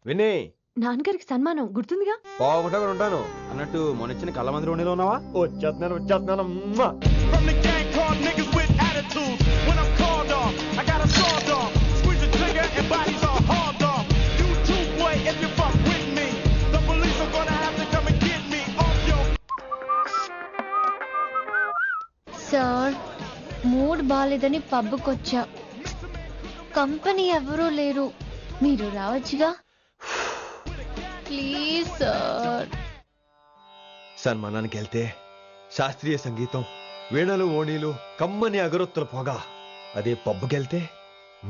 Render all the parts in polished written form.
వినే నాన్నగారికి సన్మానం గుర్తుందిగా? బాగుంటా కూడా ఉంటాను అన్నట్టు మొన్న ఇచ్చిన కళ్ళ మంది ఉండేలో ఉన్నావా? వచ్చేస్తున్నాను సార్, మూడ్ బాలేదని పబ్కొచ్చా. కంపెనీ ఎవరూ లేరు, మీరు రావచ్చుగా. Please sir. సన్మానానికి వెళ్తే శాస్త్రీయ సంగీతం, వీణలు ఓణీలు, కమ్మని అగరొత్తుల పొగ. అదే పబ్కెళ్తే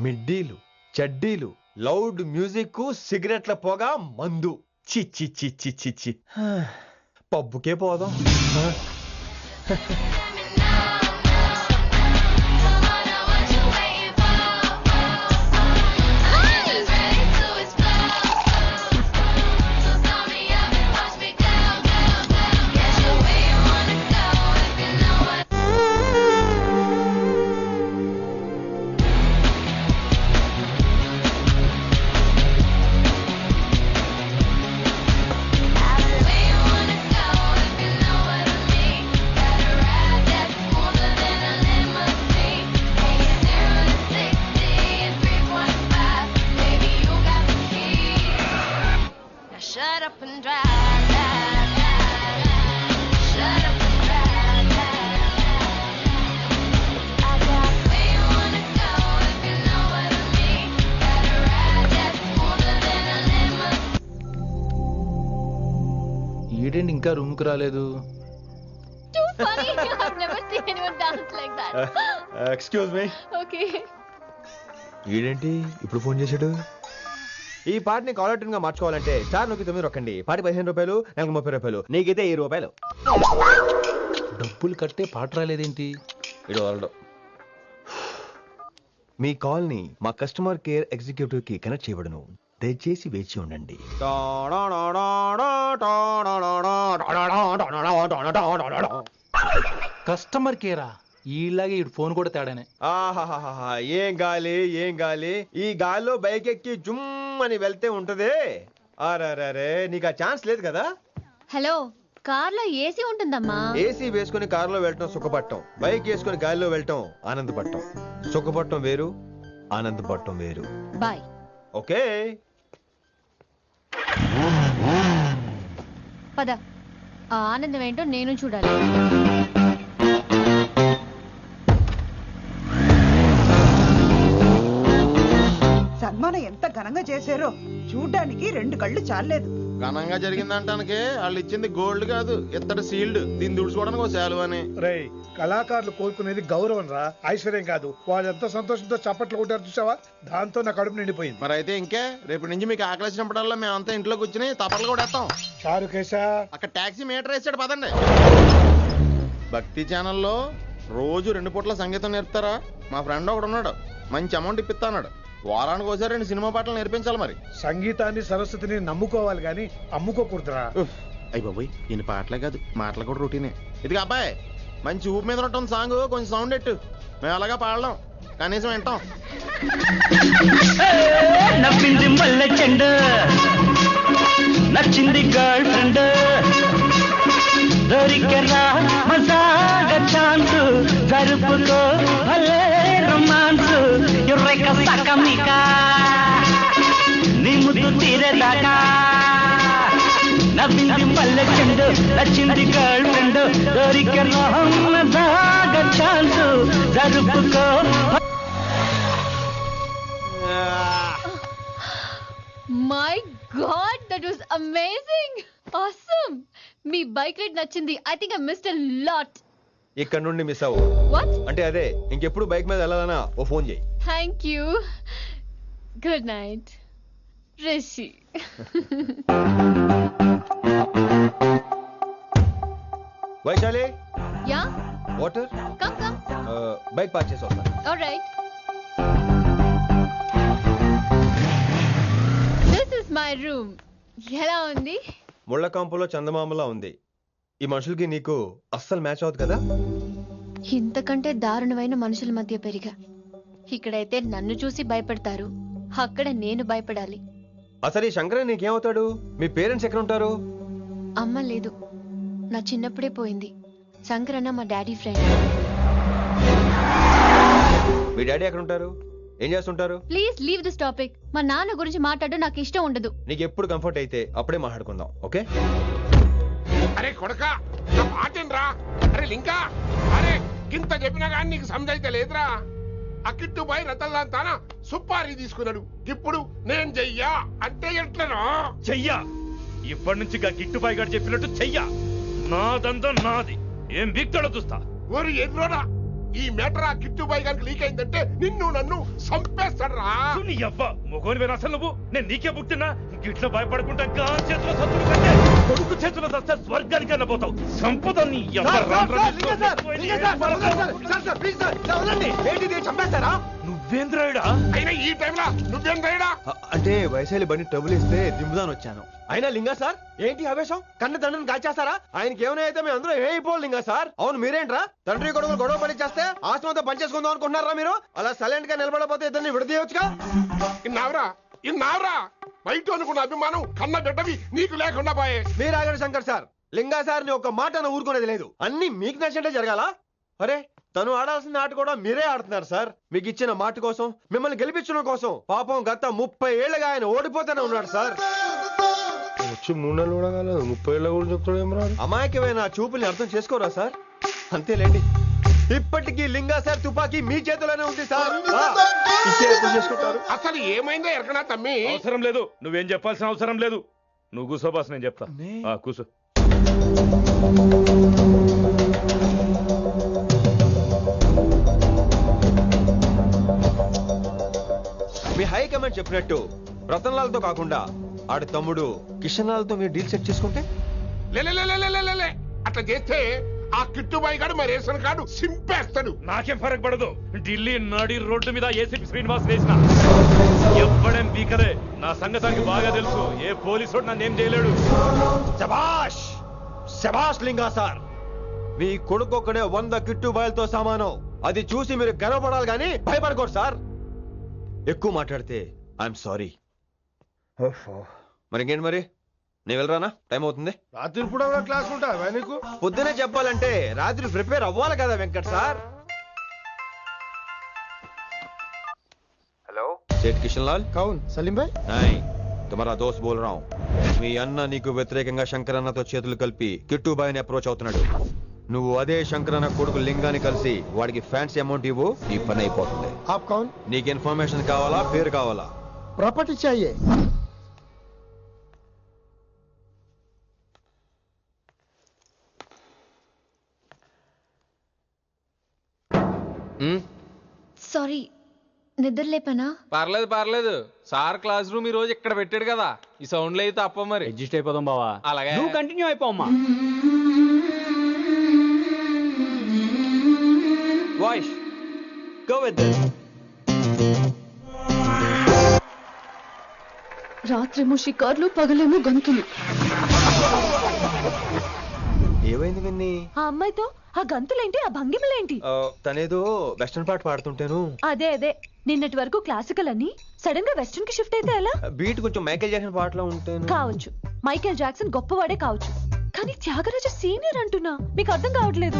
మిడ్డీలు, చడ్డీలు, లౌడ్ మ్యూజిక్, సిగరెట్ల పొగ, మందు. చిచ్చి చిచ్చి చిచ్చి పబ్బుకే పోదాం. Shut up and drive. Shut up and drive. I got where you wanna go if you know what I mean. Got a ride that's smoother than a limousine. ఈడేంటి ఇంకా రూమ్ కు రాలేదు? Too funny. I've never seen anyone dance like that. Excuse me. Okay. ఈడేంటి ఇప్పుడు phone చేశాడు? ఈ పాటని caller tune గా మార్చుకోవాలంటే స్టార్ నొక్కి 9 రొక్కండి. పాటి 15 రూపాయలు, నెలకు 30 రూపాయలు, నీకైతే 7 రూపాయలు. డబ్బులు కట్టే పాట రాలేదేంటి? ఇడు వరల్డ్. మీ కాల్ ని మా కస్టమర్ కేర్ ఎగ్జిక్యూటివ్ కి కనెక్ట్ చేయబడును. దయచేసి వేచి ఉండండి. కస్టమర్ కేరా? ఈలాగే ఇటు ఫోన్ కూడా తేడానే. ఆహాహాహా, ఏం గాలి ఏం గాలి. ఈ గాలిలో బైక్ ఎక్కి జుమ్ అని వెళ్తే ఉంటదే. అరే నీకు ఆ ఛాన్స్ లేదు కదా. హలో, కార్లో ఏసీ ఉంటుందమ్మా. ఏసీ వేసుకుని కారులో వెళ్ళటం సుఖపట్టం, బైక్ వేసుకుని గాలిలో వెళ్ళటం ఆనందపట్టం. సుఖపట్టం వేరు, ఆనందపట్టం వేరు. బాయ్. ఓకే పద, ఆ ఆనందం ఏంటో నేను చూడాలి. సన్మానం ఎంత ఘనంగా చేశారో చూడ్డానికి 2 కళ్ళు చాలేదు. ఘనంగా జరిగిందంటానికి వాళ్ళు ఇచ్చింది గోల్డ్ కాదు, ఇత్తడి సీల్డ్. దీన్ని దుడుచుకోవడానికి ఒక శాలువ అని. రేయ్, కళాకారులు కోరుకునేది గౌరవం రా, ఐశ్వర్యం కాదు. వాళ్ళు ఎంతో సంతోషంతో చప్పట్లు కొట్టారు చూసావా, దాంతో నా కడుపు నిండిపోయింది. మరి అయితే ఇంకే రేపటి నుంచి మీకు ఆకలిసినప్పుడల్లా మేమంతా ఇంట్లో కూర్చుని తప్పట్లు కూడా వేస్తాం. చారు కేశా, అక్కడ టాక్సీ మీటర్ వేసాడు పదండి. భక్తి ఛానల్లో రోజు 2 పూట్ల సంగీతం నేర్పుతారా? మా ఫ్రెండ్ ఒకడు ఉన్నాడు, మంచి అమౌంట్ ఇప్పిస్తా అన్నాడు. వారానికి ఒకసారి 2 సినిమా పాటలు నేర్పించాలి. మరి సంగీతాన్ని సరస్వతిని నమ్ముకోవాలి గాని అమ్ముకోకూడదురా. అయ్యి బాబోయ్, ఈయన పాటలే కాదు మాటలు కూడా రొటీనే. ఇదిగా అబ్బాయి, మంచి ఊపు మీద ఉంటుంది సాంగ్, కొంచెం సౌండ్ ఎట్టు. మేము అలాగా పాడలేం, కనీసం వింటాం. నవ్వింది మల్లె చెండు, నచ్చింది గర్ల్ ఫ్రెండ్, దొరికెరా మజాగా ఛాన్స్, జరుపుకో భలే రొమాన్స్, ఎర్రెక సకమిక నీ ముద్దు తీరేదాకా. నవ్వింది మల్లె చెండు, నచ్చింది గర్ల్ ఫ్రెండ్, దొరికెరా మజాగా ఛాన్స్, జరుపుకో. My God, that was amazing. Awesome. మీ బైక్ రైడ్ నచ్చింది. I think I missed a lot. ఇక్కడ నుండి మిస్ అవ్వు. వాట్? అంటే అదే, ఇంకెప్పుడు బైక్ మీద వెళ్ళాలన్నా ఓ ఫోన్ చేయి. Thank you. Good night Rishi. Vaishali, yeah, water. Come come. Bike park చేసి వస్తాను. Alright. This is my room. ఎలా ఉంది? ముళ్ళ కాంపులో చందమామలా ఉంది. ఈ మనుషులకి నీకు అస్సలు మ్యాచ్ అవుతుంది కదా. ఇంతకంటే దారుణమైన మనుషుల మధ్య పెరిగా. ఇక్కడైతే నన్ను చూసి భయపడతారు, అక్కడ నేను భయపడాలి. అసలు ఈ శంకర్ నీకేమవుతాడు? మీ పేరెంట్స్ ఎక్కడ ఉంటారు? అమ్మ లేదు, నా చిన్నప్పుడే పోయింది. శంకరన్న మా డాడీ ఫ్రెండ్. మీ డాడీ ఎక్కడ ఉంటారు? ఏం చేస్తుంటారు? Please leave this topic. మా నాన్న గురించి మాట్లాడడం నాకు ఇష్టం ఉండదు. నీకు ఎప్పుడు కంఫర్ట్ అయితే అప్పుడే మాట్లాడుకుందాం, ఓకే? అరే కొడకా మాటేనరా? అరే లింకా, అరే ఇంత చెప్పినా కానీ నీకు సమజైతే లేదురా. అక్కిట్టుబాయి రతల్లాంతానా సుపారీ తీసుకున్నాడు. ఇప్పుడు నేను చెయ్యా అంటే ఎట్లనో చెయ్యా. ఇప్పటి నుంచి గిట్టుబాయి గారు చెప్పినట్టు చెయ్యా. నాదంతా నాది. ఏం బిక్తాడో చూస్తా. ఓరి ఎన్నోడా, ఈ మేటర్ ఆ కిట్టుబాయి గారికి లీక్ అయిందంటే నిన్ను నన్ను చంపేస్తాడరా. నీ అబ్బా మొగోని వేరు అసలు నువ్వు. నేను నీకే బుక్తున్నా. గిట్ల భయపడకుండా గాన్ చేతిలో సత్తులు కంటే కొడుకు చేతిలో వస్తే స్వర్గానికి అన్న పోతావు. సంపద నీ నువ్వేంద్రాయుడా? అయినా ఈ టైంలో నువ్వేం రైడా? అంటే వైశాలి బండి ట్రబుల్ ఇస్తే దింపుదాని వచ్చాను. అయినా లింగా సార్ ఏంటి ఆవేశం? కన్న తండ్రిని కాల్చేస్తారా? ఆయనకి ఏమైనా అయితే మేము అందరూ అయిపోవాలి లింగా సార్. అవును మీరేంట్రా తండ్రి కొడుకులు గొడవ పడి చేస్తే ఆశ్రమంతో పనిచేసుకుందాం అనుకుంటున్నారా మీరు? అలా సైలెంట్ గా నిలబడపోతే ఇద్దరిని విడదీయవచ్చుగా. ఇన్నావురా బయట అనుకున్న అభిమానం కన్న బిడ్డవి నీకు లేకుండా పోయే. మీరు ఆగండి శంకర్ సార్. లింగా సార్ ని ఒక మాట ఊరుకునేది లేదు. అన్ని మీకు నచ్చినట్టే జరగాల. అరే తను ఆడాల్సిన ఆట కూడా మీరే ఆడుతున్నారు సార్. మీకు ఇచ్చిన మాట కోసం, మిమ్మల్ని గెలిపించడం కోసం పాపం గత 30 ఏళ్ళగా ఆయన ఓడిపోతూనే ఉన్నాడు సార్. వచ్చి 3 నెలలు కూడా కాలేదు, 30 ఏళ్ళ కూడా చెప్తాడు ఏం రాదు. అమాయకమైన చూపుల్ని అర్థం చేసుకోరా సార్? అంతేలేండి. ఇప్పటికీ లింగా సార్ తుపాకీ మీ చేతిలోనే ఉంది సార్. చేసుకుంటారు. అసలు ఏమైందో ఎరకనా తమ్మి? అవసరం లేదు, నువ్వేం చెప్పాల్సిన అవసరం లేదు. నువ్వు కూసో బాస్, నేను చెప్తా. కూసో. మీ హైకమాండ్ చెప్పినట్టు రతన్ లాల్తో కాకుండా ఆడి తమ్ముడు కిషన్ లాల్తో మీరు డీల్ సెట్ చేసుకుంటే? లే అట్లా చేస్తే ఆ కిట్టుబాయి గారు మరి రేషన్ కార్డు సింపేస్తాడు. నాకేం ఫరక్ పడదు. ఢిల్లీ నడి రోడ్డు మీద ఏసీపీ శ్రీనివాస్ వేసిన ఎవ్వడేం బీకరే. నా సంగతానికి బాగా తెలుసు. ఏ పోలీసు నన్నేం చేయలేడు. శభాష్ శభాష్ లింగా సార్. మీ కొడుకు ఒక్కడే 100 కిట్టుబాయిలతో సమానం. అది చూసి మీరు గర్వపడాలి కానీ భయపడకూడదు సార్. ఎక్కువ మాట్లాడితే ఐఎమ్ సారీ. మరి ఇంకేంటి మరి? నేను వెళ్ళరానా? టైం అవుతుంది. రాత్రి కూడా క్లాస్ ఉంటావా నీకు? పొద్దునే చెప్పాలంటే రాత్రి ప్రిపేర్ అవ్వాలి కదా వెంకట్ సార్. హలో సేట్ కిషన్ లాల్. కౌన్ సలీం భాయ్? నై తుమారా దోస్త్ బోల్ రहा हूं. మీ అన్న నీకు వ్యతిరేకంగా శంకరన్నతో చేతులు కలిపి కిట్టుబాయిని అప్రోచ్ అవుతున్నాడు. నువ్వు అదే శంకరన్న కొడుకు లింగాన్ని కలిసి వాడికి ఫ్యాన్సీ అమౌంట్ ఇవ్వు, ఈ పని అయిపోతుంది. आप कौन? నీకు ఇన్ఫర్మేషన్ కావాలా, పేరు కావాలా? प्रॉपर्टी चाहिए. సారీ, నిద్ర లేపనా? పర్లేదు. సార్ క్లాస్ రూమ్ ఈ రోజు ఇక్కడ పెట్టాడు కదా, ఈ సౌండ్లు అయితే తప్ప మరి అడ్జస్ట్ అయిపోదాం బావా. అలాగే నువ్వు కంటిన్యూ అయిపోమ్మా. Voice go with this. రాత్రేమో షికార్లు, పగలేమో గంతులు. ఏమైంది విన్ని? ఆ అమ్మాయితో ఆ గంతులేంటి, ఆ భంగిమలేంటి? తనేదో వెస్టర్న్ పాట పాడుతుంటాను. అదే నిన్నటి వరకు క్లాసికల్ అని సడన్ గా వెస్టర్న్ కి షిఫ్ట్ అయితే ఎలా? బీట్ కొంచెం మైకేల్ జాక్సన్ పాటలో ఉంటాను. కావచ్చు, మైకేల్ జాక్సన్ గొప్పవాడే కావచ్చు, కానీ త్యాగరాజ సీనియర్ అంటున్నా. మీకు అర్థం కావట్లేదు.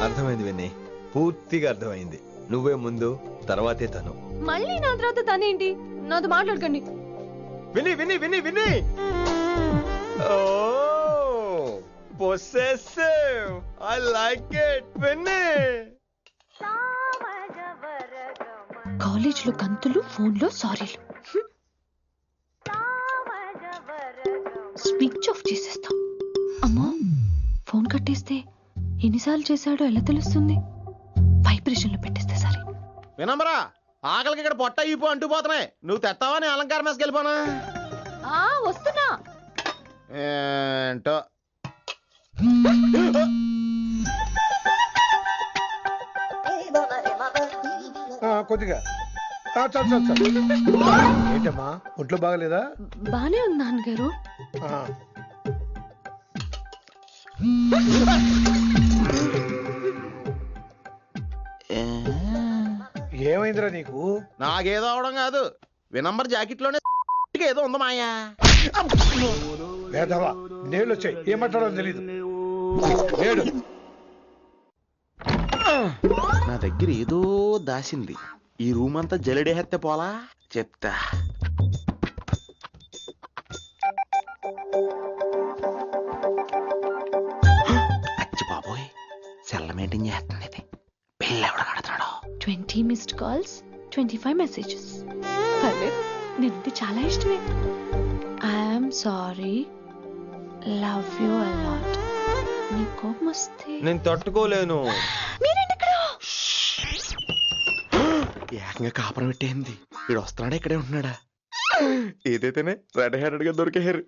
అర్థమైంది విన్ని, పూర్తిగా అర్థమైంది. నువ్వే ముందు, తర్వాతే తను. మళ్ళీ నా తర్వాత తనేంటి? నాతో మాట్లాడకండి. విని విని విని విని possessive. I like it. విని కాలేజ్ లో గంతులు, ఫోన్ లో సారీలు. స్విచ్ ఆఫ్ చేసేస్తా. అమ్మా, ఫోన్ కట్టేస్తే ఎన్నిసార్లు చేశాడో ఎలా తెలుస్తుంది? వైబ్రేషన్ లో పెట్టేస్తే సరే. వినమ్రా, ఆకలికి ఇక్కడ పొట్ట ఈపు అంటుపోతున్నాయి. నువ్వు తెస్తావా? నేను అలంకారం వేసుకెళ్ళిపోనా? వస్తున్నా. ఏంటో కొద్దిగా చాలు. ఏంటమ్మా, ఒంట్లో బాగలేదా? బానే ఉంది నాన్నగారు. ఏమైందిరా నీకు? నాకేదో అవడం కాదు, వినంబర్ జాకెట్ లోనే గట్టిగా ఏదో ఉంది మాయా. వేధవా నేళ్ళు వచ్చాయి, ఏమంటాడో తెలీదు. నేడు నా దగ్గర ఏదో దాసింది. ఈ రూమ్ అంతా జలడేహెత్తే పోలా చెప్తా. అచ్చి బాబోయ్, సెల్ల మెయింటైన్ చేస్తుంది ఇది. పిల్ల ఎవడ కడతాడో. 20 మిస్డ్ కాల్స్, 25 మెసేజెస్. పర్లేదు, నేనంటే చాలా ఇష్టమే. I'm sorry, love you a lot. నీ కోపం వస్తే నేను తట్టుకోలేను. మీరేంటి ఇక్కడ? ఏకంగా కాపురం పెట్టేయింది. వీడు వస్తున్నాడా ఇక్కడే ఉంటున్నాడా? ఏదైతేనే రెడ్ హ్యాండెడ్ గా దొరికేహారు.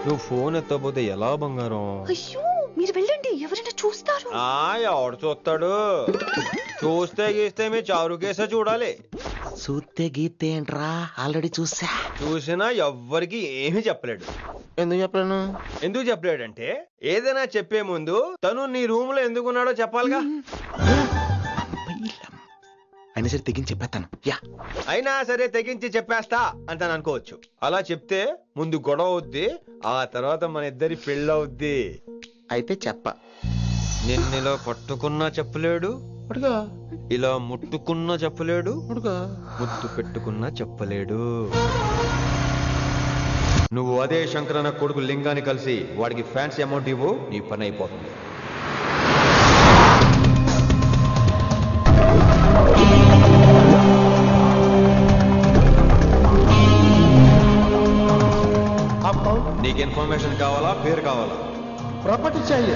నువ్వు ఫోన్ ఎత్తకపోతే ఎలా బంగారం? అయ్యో, మీరు వెళ్ళండి, ఎవరైనా చూస్తారు. ఎవడు చూస్తాడు? చూస్తే గీస్తే మీ చారు కేసే చూడాలి. చూస్తే గీతే ఏంట్రా, ఆల్రెడీ చూసా. చూసినా ఎవ్వరికి ఏమీ చెప్పలేడు. ఎందుకు చెప్పలేను? ఎందుకు చెప్పలేడంటే ఏదైనా చెప్పే ముందు తను నీ రూమ్ లో ఎందుకున్నాడో చెప్పాలిగా. అయినా సరే తెగించి చెప్పేస్తాను. యా, అయినా సరే తెగించి చెప్పేస్తా అంటాను అనుకోవచ్చు. అలా చెప్తే ముందు గొడవ అవుద్ది, ఆ తర్వాత మన ఇద్దరి పెళ్ళవుద్ది. అయితే చెప్ప. నిన్నిలా పట్టుకున్నా చెప్పలేడు, ఇలా ముట్టుకున్నా చెప్పలేడు, ముద్దు పెట్టుకున్నా చెప్పలేడు. నువ్వు అదే శంకరన్న కొడుకు లింగాన్ని కలిసి వాడికి ఫ్యాన్సీ అమౌంట్ ఇవ్వు, నీ పని అయిపోతుంది. నీకు ఇన్ఫర్మేషన్ కావాలా, పేరు కావాలా? ప్రాపర్టీ चाहिए.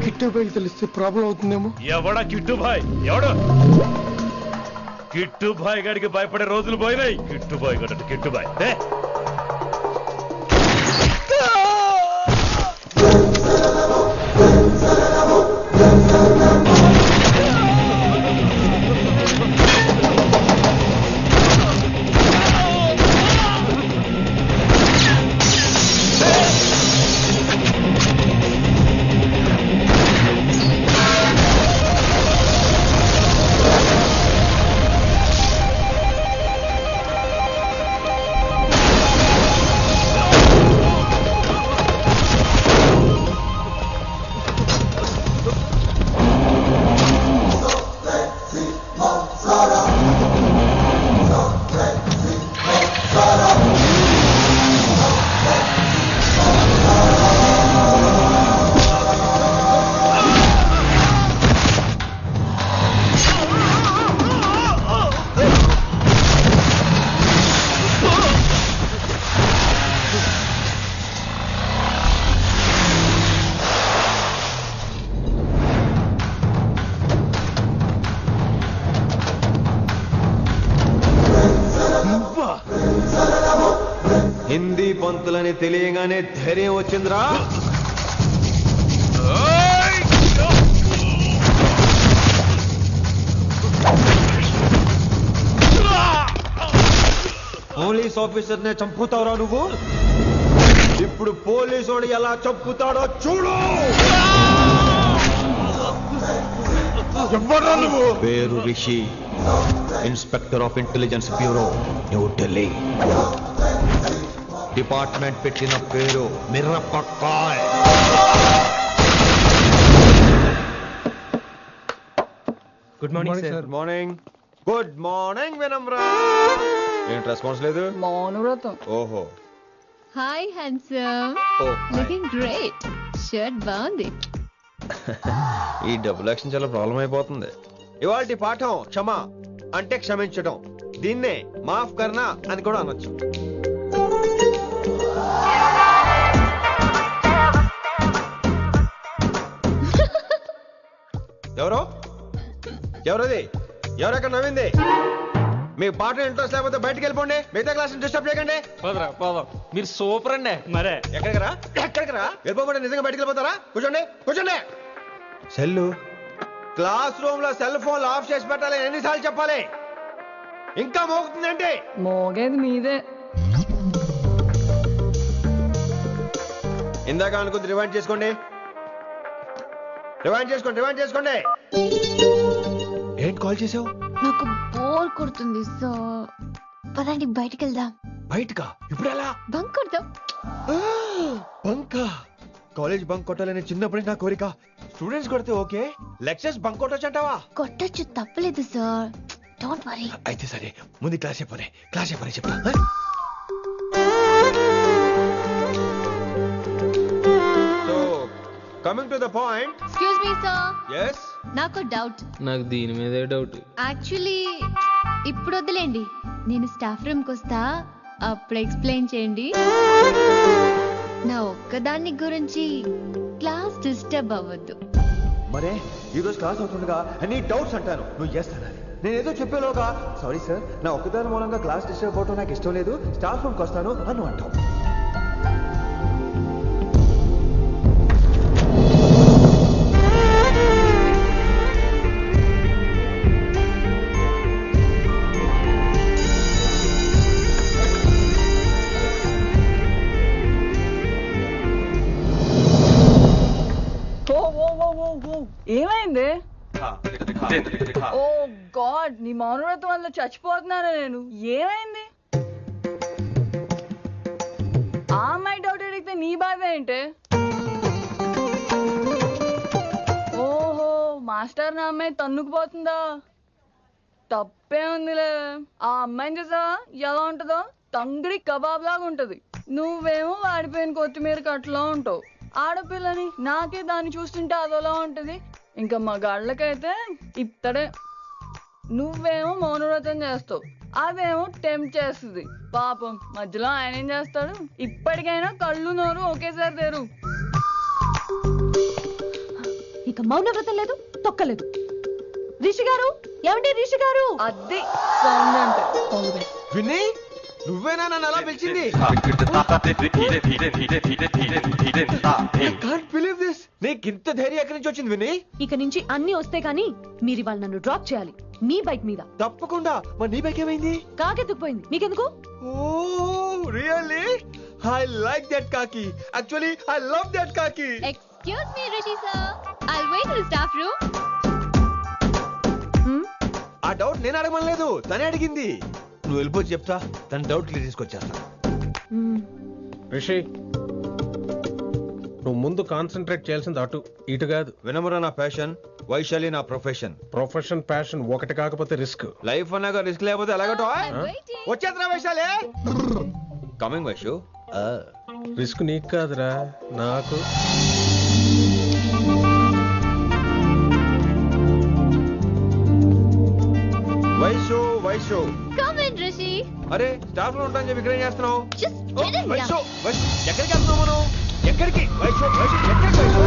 కిట్టుబాయ్ తెలిస్తే ప్రాబ్లం అవుతుందేమో. ఎవడా కిట్టుబాయ్? ఎవడు? కిట్టుబాయ్ గడికి భయపడే రోజులు పోయినాయి. కిట్టుబాయ్ గడ కిట్టుబాయ్. హిందీ పంతులని తెలియగానే ధైర్యం వచ్చిందిరా. పోలీస్ ఆఫీసర్ నే చంపుతావురా నువ్వు. ఇప్పుడు పోలీసోడు ఎలా చంపుతాడో చూడు. పేరు Rishi, inspector of intelligence bureau, New Delhi. Department పెట్టిన పేరు Mirapakay. Good morning sir. Good morning. Good morning Vinamra. ఏంటి రెస్పాన్స్ లేదు? మౌనవ్రతం. ఓహో. Hi handsome, looking great. Shirt బాగుంది. ఈ డబుల్ యాక్షన్ చాలా ప్రాబ్లం అయిపోతుంది. ఇవాల్టి పాఠం క్షమ అంటే క్షమించడం. దీన్నే మాఫ్ కర్నా అని కూడా అనొచ్చు. ఎవరో ఎవరది? ఎవరెక్కడ నవ్వింది? మీకు పాట ఇంట్రెస్ట్ లేకపోతే బయటకు వెళ్ళిపోండి. మిగతా క్లాస్ డిస్టర్బ్ చేయకండి. మీరు సూపర్ అండి. మరే ఎక్కడికి రా, ఎక్కడికి రా? వెళ్ళిపోకుండా నిజంగా బయటకు వెళ్ళిపోతారా? కూర్చోండి, కూర్చోండి. సెల్లు క్లాస్ రూమ్ లో సెల్ ఫోన్ ఆఫ్ చేసి పెట్టాలి. ఎన్నిసార్లు చెప్పాలి? ఇంకా మోగుతుందంటే మోగేది మీదే. ఇందాక అనుకుంది రివైండ్ చేసుకోండి. రివైండ్ చేసుకోండి ఏంటి కాల్ చేసావు? నాకు బోర్ కొడుతుంది సో పదండి బయటికి వెళ్దాం. బయటకా? ఇప్పుడు ఎలా? బంక్ కొడదాం. బంకా? కాలేజ్ బంక్ కొట్టాలని చిన్నప్పటి నా కోరిక. స్టూడెంట్స్ కొడితే ఓకే, లెక్చర్స్ బంక్ కొట్టొచ్చు అంటావా? కొట్టచ్చు, తప్పలేదు సార్. Don't worry. అయితే సరే, ముందు క్లాస్ చెప్పనే చెప్తా. So coming to the point. Excuse me sir. yes నాకు డౌట్. నాకు దీని మీదే డౌట్. యాక్చువల్లీ ఇప్పుడు వద్దులేండి, నేను స్టాఫ్ రూమ్కి వస్తా, అప్పుడు ఎక్స్ప్లెయిన్ చేయండి. నా ఒక్కదాన్ని గురించి క్లాస్ డిస్టర్బ్ అవ్వద్దు. మరే ఈ రోజు క్లాస్ అవుతుండగా అన్ని డౌట్స్ అంటాను, నువ్వు ఎస్ అనాలి. నేను ఏదో చెప్పేలోగా సారీ సార్, నా ఒక్కదాని మూలంగా క్లాస్ డిస్టర్బ్ అవటం నాకు ఇష్టం లేదు, స్టాఫ్ రూమ్కి వస్తాను అని అంటావు. ఏమైంది? ఓ గాడ్, నీ మౌనవ్రతం వల్ల చచ్చిపోతున్నాను నేను. ఏమైంది? ఆ అమ్మాయి డౌట్ అడిగితే నీ బాధ ఏంటి? ఓహో, మాస్టర్ నా అమ్మాయి తన్నుకుపోతుందా? తప్పే ఉందిలే. ఆ అమ్మాయిని చూసావా ఎలా ఉంటుందో? తంగిడి కబాబ్ లాగా ఉంటది. నువ్వేమో వాడిపోయిన కొత్తిమీర కట్లా ఉంటావు. ఆడపిల్లని నాకే దాన్ని చూస్తుంటే అదోలా ఉంటది, ఇంకా మగాళ్ళకైతే ఇత్తడే. నువ్వేమో మౌనవ్రతం చేస్తావు, అదేమో టెంప్ట్ చేస్తుంది. పాపం మధ్యలో ఆయన ఏం చేస్తాడు? ఇప్పటికైనా కళ్ళు నోరు ఒకేసారి తెరు. ఇక మౌనవ్రతం లేదు, తొక్కలేదు. రిషి గారు, ఏమండి రిషి గారు? అది సౌండ్ అంటే. విన్నీ, నువ్వేనా నన్ను అలా పిలిచింది? నీకు ఇంత ధైర్యం ఎక్కడి నుంచి వచ్చింది విన్నీ? ఇక నుంచి అన్ని వస్తే గానీ మీరు ఇవాళ నన్ను డ్రాప్ చేయాలి మీ బైక్ మీద. తప్పకుండా. మరి నీ బైక్ ఏమైంది? కాకెత్తుకుపోయింది. మీకెందుకు? Oh really? I like that కాకి. యాక్చువల్లీ ఐ లవ్ దట్ కాకి. Excuse me Rishi sir, I will wait in the staff room. ఆ డౌట్ నేను అడగమనలేదు, తనే అడిగింది. నువ్వు వెళ్ళిపోతే చెప్తా, తన డౌట్ క్లియర్ తీసుకొచ్చేస్తా. రిషి, నువ్వు ముందు కాన్సన్ట్రేట్ చేయాల్సింది అటు ఇటు కాదు. వినమ్ర నా ప్యాషన్, వైశాలి నా ప్రొఫెషన్. ప్రొఫెషన్ ప్యాషన్ ఒకటి కాకపోతే రిస్క్. లైఫ్ అన్నాక రిస్క్ లేకపోతే ఎలాగటో? వచ్చేద్రా వైశాలి. కమింగ్ వైషు. రిస్క్ నీకు కాదురా, నాకు. Vaishu come in Rishi. అరే స్టాఫ్ లో ఉంటాను చెప్పి ఇక్కడ ఏం చేస్తున్నావు? జస్ట్ గెట్ ఇన్ వైషు ఎక్కడికి వెళ్తున్నావు మనం? ఎక్కడికి వైషు? ఎక్కడికి వైషు?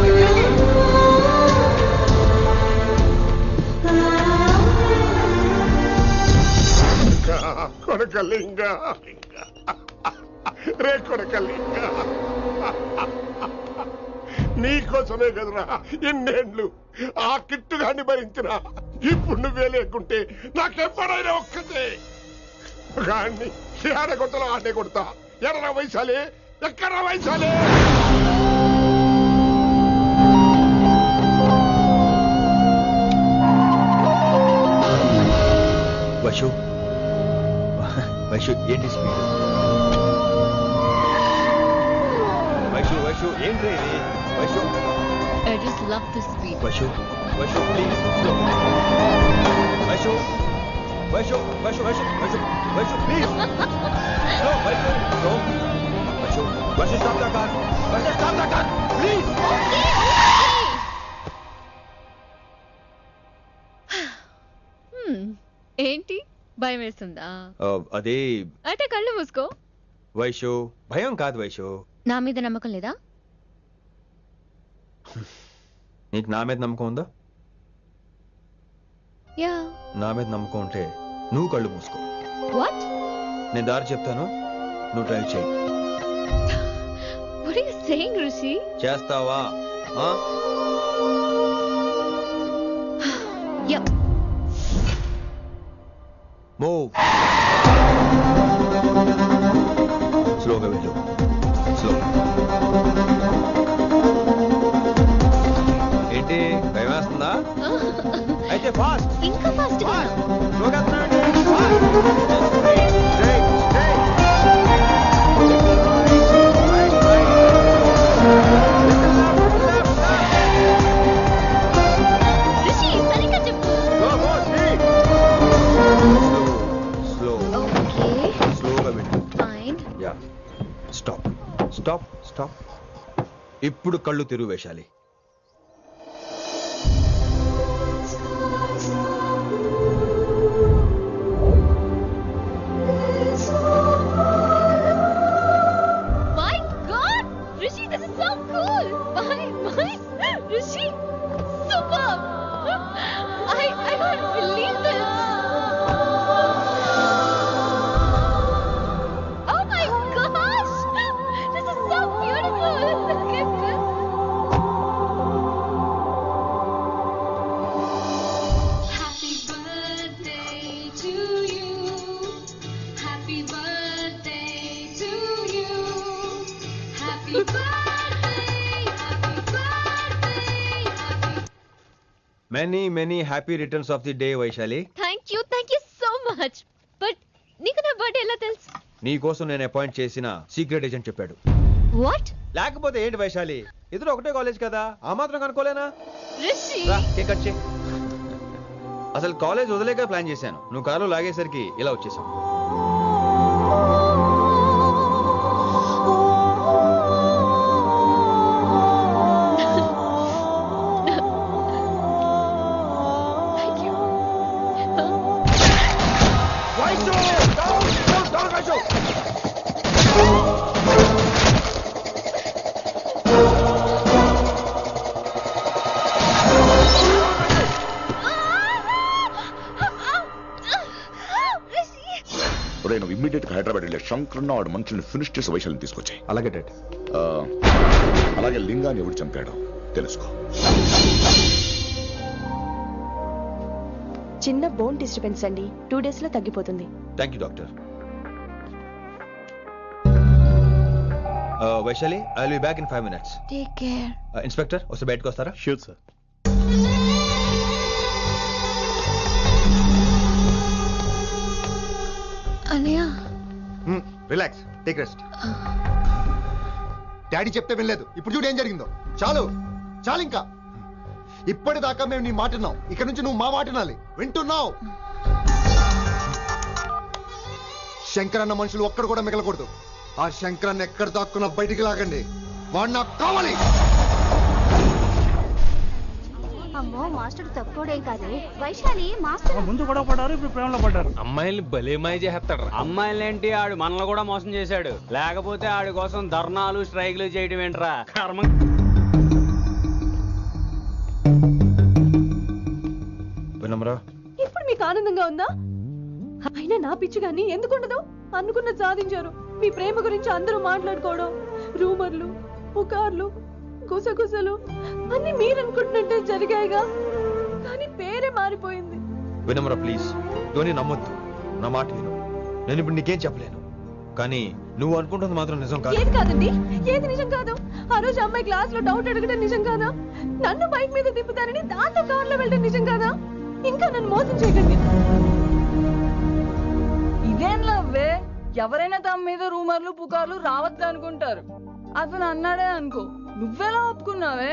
కొడకలింగ రే కొడకలింగ, నీకోసమే కదరా ఇన్నేళ్ళు ఆ కిట్టుగాన్ని భరించిన. ఇప్పుడు నువ్వే లేకుంటే నాకెప్పుడైనా ఒక్కతే గాన్ని ఆడగొట్టలో ఆడే కొడతా. ఎర్ర వైశాలి, ఎక్కడ వైశాలి? వైషు వైషు ఏంటి స్పీడ్? వైషు ఏంటి ఇది? Vaishu I just love the speed. Vaishu please slow. Vaishu please slow. Vaishu stop the car. Vaishu stop the car please. ఏంటి భయం వేస్తుందా? అదే అయితే కళ్ళు మూసుకో. వైషు భయం కాదు వైషు. నా మీద నమ్మకం లేదా? నీకు నా మీద నమ్మకం ఉందా? యా. నా మీద నమ్మకం ఉంటే నువ్వు కళ్ళు మూసుకో. వాట్? నేను దారి చెప్తాను, నువ్వు ట్రై చేయి. What are you saying, Rishi? చేస్తావా? Yep. Move. స్లోగా వెళ్ళు. స్లో. ఏంటి అయితే ఫాస్ట్ ఇంకా ఫాస్ట్ గా స్లోగా వెళ్తున్నానండి. రిషి సరిగ్గా చెప్పు. స్లో ఓకే స్లోగా వెళ్ళు. Fine. Yeah stop stop stop. ఇప్పుడు కళ్ళు తెరువు వేశాలి. My God, Rishi, this is so cool. My Rishi, superb. I can't believe this. Oh my gosh, this is so beautiful. Look at this. Happy birthday to you. Happy birthday to you. Happy birthday, happy birthday, happy many happy returns of the day Vaishali. Thank you so much. But నీకు నా birthday ఎలా తెలుసు? నీ కోసం నేను appoint చేసిన secret agent చెప్పాడు. What? లేకపోతే ఏంటి వైశాలి, ఇద్దరు ఒకటే కాలేజ్ కదా, ఆ మాత్రం కనుక్కోలేనా? Rishi. రా కేక్ కట్ చేయి. అసలు కాలేజ్ వదిలేక ప్లాన్ చేశాను, నువ్వు కారు లాగేసరికి ఇలా వచ్చేసాం. Thank you. ఒరే నువ్వు ఇమ్మీడియట్ గా హైదరాబాద్ వెళ్ళే శంకరన్న వాడు మనుషుల్ని ఫినిష్ చేసి వైశాల్యం తీసుకొచ్చాయి. అలాగే డాడ్. అలాగే లింగాన్ని ఎవడు చంపాడో తెలుసుకో. చిన్న బోన్ డిస్టర్బెన్స్ అండి, 2 days లో తగ్గిపోతుంది. Thank you doctor. Vaishali, I will be back in 5 minutes. Take care. Inspector వస్తే బయటకు వస్తారా? Sure sir. అన్నయ్య. Relax, take rest. డాడీ చెప్తే వినలేదు, ఇప్పుడు చూడు ఏం జరిగిందో. చాలు చాలు, ఇంకా ఇప్పటిదాకా మేము నీ మాట విన్నాం, ఇక్కడ నుంచి నువ్వు మా మాట వినాలి. వింటున్నావు? శంకరన్న మనుషులు ఒక్కడు కూడా మిగలకూడదు. ఆ శంకరన్న ఎక్కడ దాక్కున్నా బయటికి లాగండి, వాడు నాకు కావాలి. అమ్మో మాస్టర్ తక్కువడే కాదు. వైశాలి మాస్టర్ ముందు గొడవ పడ్డారు, ఇప్పుడు ప్రేమలో పడ్డారు. అమ్మాయిల్ని భలే మాయ చేస్తాడు. అమ్మాయిలేంటి, ఆడు మనల్ని కూడా మోసం చేశాడు. లేకపోతే ఆడి కోసం ధర్నాలు స్ట్రైక్లు చేయడం ఏంట్రా కర్మ. వినమ్రా, ఇప్పుడు మీకు ఆనందంగా ఉందా? అయినా నా పిచ్చి గాని ఎందుకుండదు? అనుకున్నది సాధించారు. మీ ప్రేమ గురించి అందరూ మాట్లాడుకోవడం, రూమర్లు, పుకార్లు, గుసగుసలు అన్ని మీరు అనుకుంటున్నట్టే జరిగాయిగా, కానీ పేరే మారిపోయింది. వినమ్రా ప్లీజ్, ధోని నమ్మొద్దు, నా మాట విను. నేను ఇప్పుడు నీకేం చెప్పలేను, కానీ నువ్వు అనుకుంటుంది మాత్రం నిజం కాదు. ఏది కాదండి, ఏది నిజం కాదు? ఆ రోజు అమ్మాయి క్లాస్ లో డౌట్ అడగడం నిజం కాదా? నన్ను బైక్ మీద తిప్పుతానని దాంతో కార్ లో వెళ్ళడం నిజం కాదా? ఇంకా నన్ను మోసం చేయకండి. ఇదేం లవ్వే? ఎవరైనా తమ మీద రూమర్లు పుకార్లు రావద్దు అనుకుంటారు. అతను అన్నాడే అనుకో, నువ్వెలా ఒప్పుకున్నావే?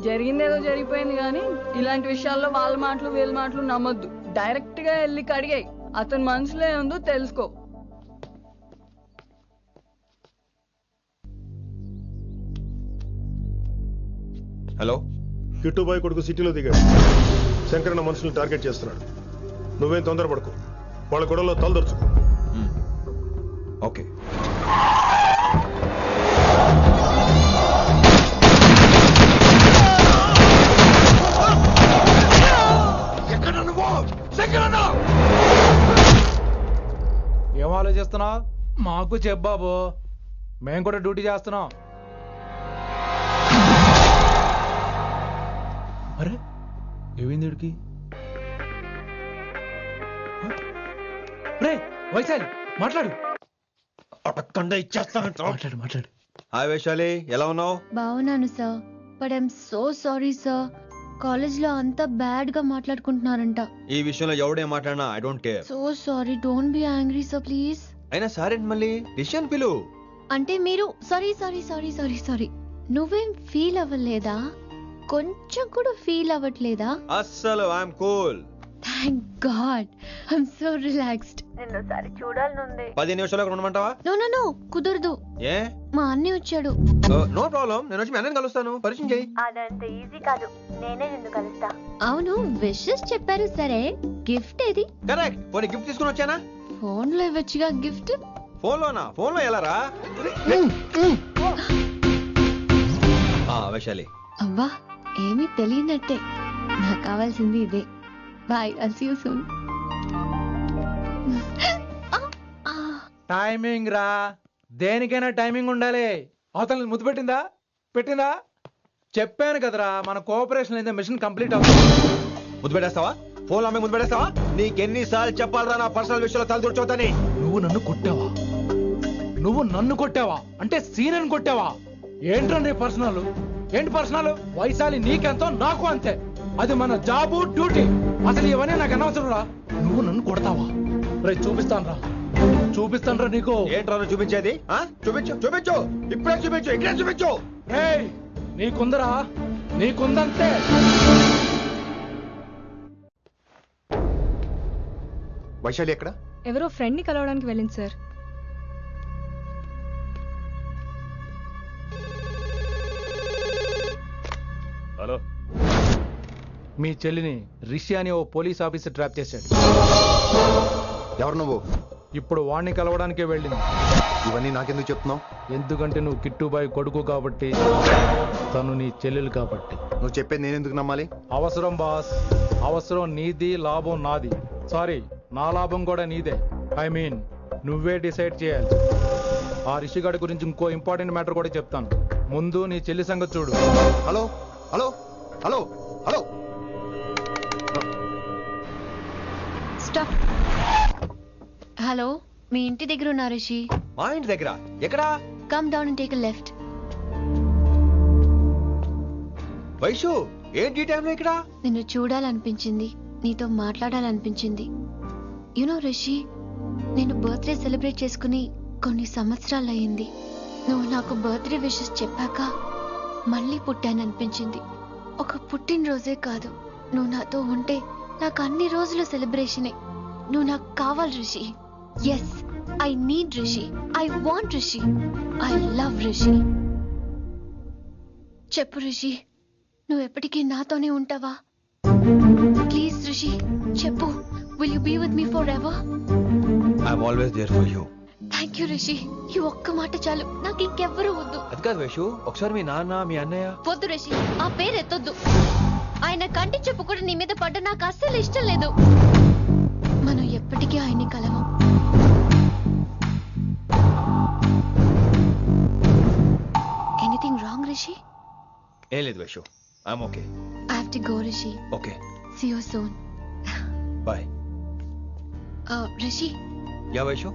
జరిగిందేదో జరిగిపోయింది కానీ ఇలాంటి విషయాల్లో వాళ్ళ మాటలు వీళ్ళ మాటలు నమ్మొద్దు. డైరెక్ట్ గా వెళ్ళి కడిగాయి, అతని మనసులో ఏముందో తెలుసుకో. హలో, కిట్టుబాయ్ కొడుకు సిటీలో దిగాడు. శంకరన్న మనుషుల్ని టార్గెట్ చేస్తున్నాడు. నువ్వేం తొందరపడకు, వాళ్ళ గొడవలో తలదొరుచుకో. ఓకే. ఏం ఆలోచిస్తున్నావు? మాకు చెప్పాబు, మేము కూడా డ్యూటీ చేస్తున్నాం. అరే ఏమైంది వీడికి? రే వైశాలి, మాట్లాడు. అడగకుండా ఇచ్చేస్తాను. మాట్లాడు. హాయ్ వైశాలి, ఎలా ఉన్నావు? బాగున్నాను sir, but I'm so sorry sir. College లో అంతా బ్యాడ్ గా మాట్లాడుకుంటున్నారంట. ఈ విషయంలో ఎవడే మాట్లాడినా I don't care. So sorry, don't be angry sir please. అయినా సారేంటి మళ్ళీ డిసిషన్ పిలు. అంటే మీరు sorry sorry sorry sorry sorry నువ్వేం ఫీల్ అవ్వలేదా? కొంచెం కూడా ఫీల్ అవ్వట్లేదా? అస్సలు I'm cool. Thank God, I'm so relaxed. నిన్నోసారి చూడాలనుంది. 10 నిమిషాలు ఉండమంటావా? నో నో నో, కుదరదు. ఏ? మా అన్నయ్య వచ్చాడు. నో ప్రాబ్లం, నేను వచ్చి మీ అన్నని కలుస్తాను. పరిచయం చేయి. అదంత ఈజీ కాదు, నేనే నిన్ను కలుస్తా. అవును, విషెస్ చెప్పారు సరే, గిఫ్ట్ ఏది? కరెక్ట్, పోనీ గిఫ్ట్ తీసుకుని వచ్చానా? ఫోన్ లో ఇవ్వచ్చుగా గిఫ్ట్. ఫోన్ లోనా? ఫోన్ లో ఎలా రా? వైశాలి. అవ్వా, ఏమీ తెలియనట్టే. నాకు కావాల్సింది ఇదే. Bye, I'll see you soon. Timing రా, దేనికైనా టైమింగ్ ఉండాలి. అవతల ముద్దు పెట్టిందా? చెప్పాను కదరా, మన కోఆపరేషన్ అయితే మిషన్ కంప్లీట్ అవుతుంది. ముద్దు పెట్టేస్తావా? ఫోన్ లో ముద్దు పెట్టేస్తావా? నీకెన్నిసార్లు చెప్పాలరా నా పర్సనల్ విషయంలో తలదూర్చోతని? నువ్వు నన్ను కొట్టావా అంటే సీనని కొట్టావా? ఏంట్రా నీ పర్సనల్? ఏంటి పర్సనల్? వైశాలి నీకెంతో నాకు అంతే. అది మన జాబు డ్యూటీ. అసలు ఇవన్నీ నాకు అనవసరం రా. నువ్వు నన్ను కొడతావా? రే చూపిస్తాను రా నీకు. ఏంట్రా చూపించేది? చూపించు ఇప్పుడే చూపించు, ఇక్కడే చూపించు. రే నీకుందంతే. వైశాలి ఎక్కడ? ఎవరో ఫ్రెండ్ ని కలవడానికి వెళ్ళింది సార్. హలో, మీ చెల్లిని రిషి అని ఓ పోలీస్ ఆఫీసర్ ట్రాప్ చేశాడు. ఎవరు నువ్వు? ఇప్పుడు వాణ్ణి కలవడానికే వెళ్ళింది. ఇవన్నీ నాకెందుకు చెప్తున్నావు? ఎందుకంటే నువ్వు కిట్టుబాయ్ కొడుకు కాబట్టి, తను నీ చెల్లెలు కాబట్టి. నువ్వు చెప్పేది నేను ఎందుకు నమ్మాలి? అవసరం బాస్, అవసరం నీది, లాభం నాది. సారీ, నా లాభం కూడా నీదే. ఐ మీన్ నువ్వే డిసైడ్ చేయాలి. ఆ రిషిగాడి గురించి ఇంకో ఇంపార్టెంట్ మ్యాటర్ కూడా చెప్తాను. ముందు నీ చెల్లి సంగతి చూడు. Hello hello hello hello stop. Hello, మీ ఇంటి దగ్గర ఉన్నా రిషి? మా ఇంటి దగ్గర? ఎక్కడా? Come down and take a left. Vaishu, ఏంటి టైంలో ఇక్కడ? నిన్ను చూడాలనిపించింది, నీతో మాట్లాడాలనిపించింది. యునో రిషి, నేను బర్త్డే సెలబ్రేట్ చేసుకుని కొన్ని సంవత్సరాలు అయ్యింది. నువ్వు నాకు బర్త్డే విషెస్ చెప్పాక మళ్ళీ పుట్టాననిపించింది. ఒక పుట్టినరోజే కాదు, నువ్వు నాతో ఉంటే నాకు అన్ని రోజుల సెలబ్రేషనే. నువ్వు నాకు కావాలి Rishi. Yes, I need Rishi, I want Rishi, I love Rishi. చెప్పు రిషి, నువ్వు ఎప్పటికీ నాతోనే ఉంటావా? ప్లీజ్ రిషి చెప్పు. Will you be with me forever? I'm always there for you. Thank you Rishi, ఈ ఒక్క మాట చాలు, నాకు ఇంకెవ్వరూ వద్దు. అది కాదు వైషు, ఒకసారి మీ నాన్న, మీ అన్నయ్య. వద్దు రిషి, ఆ పేరు ఎత్తొద్దు. ఆయన కంటి చెప్పు కూడా నీ మీద పడ్డ నాకు అస్సలు ఇష్టం లేదు. మనం ఎప్పటికీ ఆయన్ని కలవం. Anything wrong Rishi? ఏం లేదు Vaishu, I'm okay. I have to go Rishi. Okay, see you soon. Bye. Rishi. Yeah Vaishu.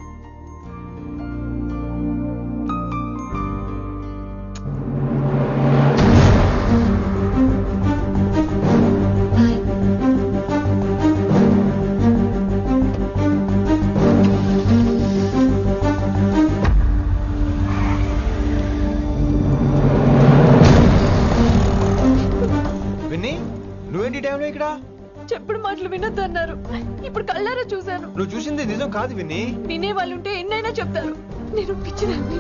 నువ్వేంటి టైంలో ఇక్కడ? చెప్పుడు మాటలు వినొద్దన్నారు, ఇప్పుడు కళ్ళారా చూశాను. నువ్వు చూసింది నిజం కాదు విన్ని. వినే వాళ్ళుంటే ఎన్నైనా చెప్తారు. నేను పిచ్చిదాన్ని.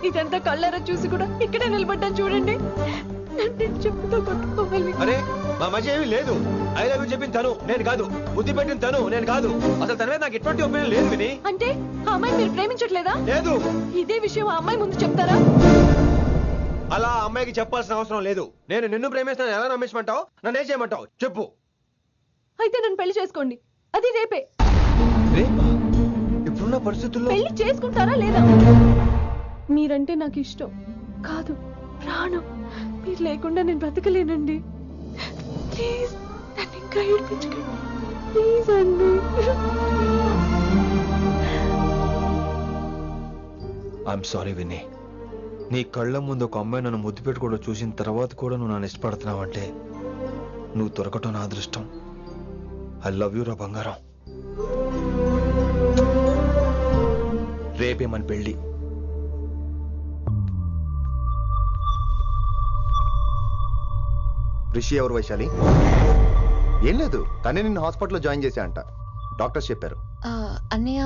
ఇదంతా కళ్ళారా చూసి కూడా ఇక్కడే నిలబడ్డాను చూడండి. చెప్పుతో కొట్టుకోవాలి. అరే మా మధ్య ఏమీ లేదు. ఐ లవ్ యూ చెప్పింది తను, నేను కాదు. బుద్ధి పెట్టింది తను, నేను కాదు. అసలు తన మీద నాకు ఎటువంటి ఒపీనియన్ లేదు విని. అంటే ఆ అమ్మాయి మీరు ప్రేమించట్లేదా? లేదు. ఇదే విషయం ఆ అమ్మాయి ముందు చెప్తారా? అలా అమ్మాయికి చెప్పాల్సిన అవసరం లేదు. నేను నిన్ను ప్రేమిస్తాను, ఎలా నమ్మించమంటావు? నన్ను ఏం చేయమంటావు చెప్పు. అయితే నన్ను పెళ్లి చేసుకోండి, అది రేపే. ఇప్పుడున్న పరిస్థితుల్లో పెళ్లి చేసుకుంటారా లేదా? మీరంటే నాకు ఇష్టం కాదు, ప్రాణం. మీరు లేకుండా నేను బ్రతకలేనండి. ప్లీజ్ నన్ను ఇంకా ఏడిపించకండి. ప్లీజ్ అండి. I'm sorry Vinni. నీ కళ్ళ ముందు ఒక అమ్మాయి నన్ను ముద్దు పెట్టుకోవడం చూసిన తర్వాత కూడా నువ్వు నన్ను ఇష్టపడుతున్నావంటే నువ్వు దొరకటం నా అదృష్టం. ఐ లవ్ యూ రా బంగారం. రేపే మన పెళ్ళి. రిషి ఎవరు వైశాలి? ఏం లేదు, తనే నిన్ను హాస్పిటల్లో జాయిన్ చేశా అంట, డాక్టర్స్ చెప్పారు. అన్నయ్య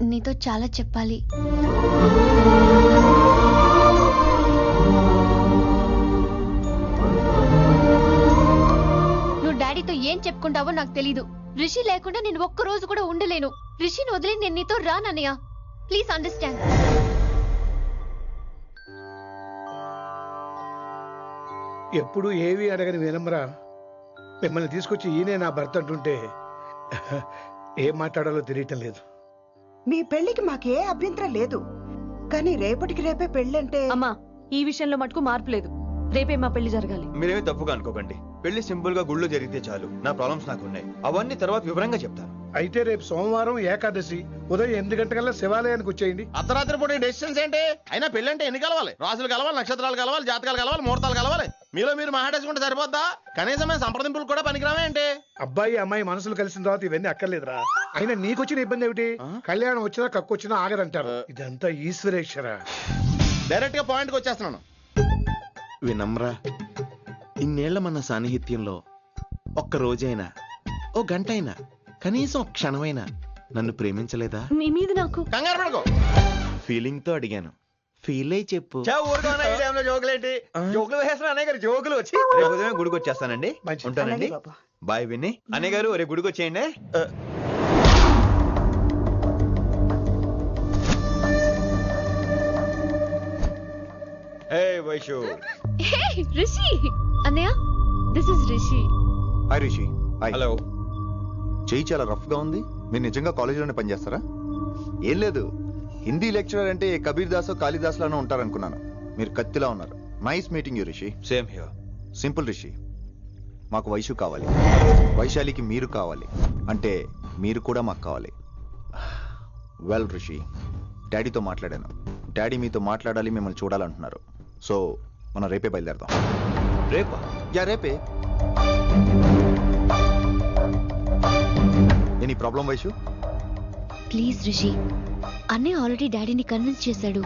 నీతో చాలా చెప్పాలి. నువ్వు డాడీతో ఏం చెప్పుకుంటావో నాకు తెలీదు. రిషి లేకుండా నేను ఒక్క రోజు కూడా ఉండలేను. రిషిని వదిలి నేను నీతో రానన్నయ్య. Please understand. ఎప్పుడు ఏవి అడగని వినమ్రా మిమ్మల్ని తీసుకొచ్చి ఈయనే నా భర్త అంటుంటే ఏం మాట్లాడాలో తెలియటం లేదు. మీ పెళ్లికి మాకే అభ్యంతరం లేదు, కానీ రేపటికి రేపే పెళ్ళంటే. అమ్మా, ఈ విషయంలో మటుకు మార్పు లేదు. రేపే మా పెళ్లి జరగాలి. మీరేమీ తప్పుగా అనుకోకండి. పెళ్లి సింపుల్ గా గుళ్ళో జరిగితే చాలు. నా ప్రాబ్లమ్స్ నాకున్నాయి, అవన్నీ తర్వాత వివరంగా చెప్తాను. అయితే రేపు సోమవారం ఏకాదశి ఉదయం 8 గంటలకల్లా శివాలయానికి వచ్చేయండి. అర్ధరాత్రి పూట డెసిషన్స్ ఏంటి? అయినా పెళ్ళంటే ఎన్ని కలవాలి? రాజులు కలవాలి, నక్షత్రాలు కలవాలి, జాతకాలు కలవాలి, ముహూర్తాలు కలవాలి. మీలో మీరు మాట్లాడేసుకుంటే సరిపోద్దా? కనీసమే సంప్రదింపులు కూడా పనికిరావే ఏంటి? అబ్బాయి అమ్మాయి మనసులు కలిసిన తర్వాత ఇవన్నీ అక్కర్లేదురా. అయినా నీకొచ్చిన ఇబ్బంది ఏమిటి? కళ్యాణం వచ్చినా కక్కొచ్చినా ఆగదంటారు. ఇదంతా ఈశ్వరేశ్వర. డైరెక్ట్ గా పాయింట్కి వచ్చేస్తున్నాను. వినమ్రా, ఇన్నేళ్ల మన సాన్నిహిత్యంలో ఒక్క రోజైనా, ఓ గంట అయినా, కనీసం క్షణమైనా నన్ను ప్రేమించలేదా? మీ మీద నాకు కంగారు పడుకో. ఫీలింగ్ తో అడిగాను, ఫీల్ అయి చెప్పు. జోకులేంటి? జోకులు వేసిన అన్నయ్య గారు జోకులు వచ్చి రేపు ఉదయం గుడికి వచ్చేస్తానండి. ఉంటానండి. బాయ్ విన్ని. అన్నయ్య గారు రేపు గుడికి వచ్చేయండి. Hey, Vaishu. Hey, Rishi. Annaya, this is Rishi. Hi Rishi. Hi. Hello. చెయ్యి చాలా రఫ్ గా ఉంది. మీరు నిజంగా కాలేజీలోనే పనిచేస్తారా? ఏం లేదు, హిందీ లెక్చరర్ అంటే కబీర్ దాసో కాళిదాస్ లానో ఉంటారనుకున్నాను. మీరు కత్తిలా ఉన్నారు. Nice meeting you Rishi. Same here. Simple Rishi, మాకు వైషు కావాలి, వైశాలికి మీరు కావాలి, అంటే మీరు కూడా మాకు కావాలి. వెల్ రిషి, డాడీతో మాట్లాడాను. డాడీ మీతో మాట్లాడాలి, మిమ్మల్ని చూడాలంటున్నారు. సో మనం రేపే బయలుదేరదాం. రేపా? యా రేపే. Any problem Vaishu? Please Rishi, అన్నయ్య ఆల్రెడీ డాడీని కన్విన్స్ చేశాడు.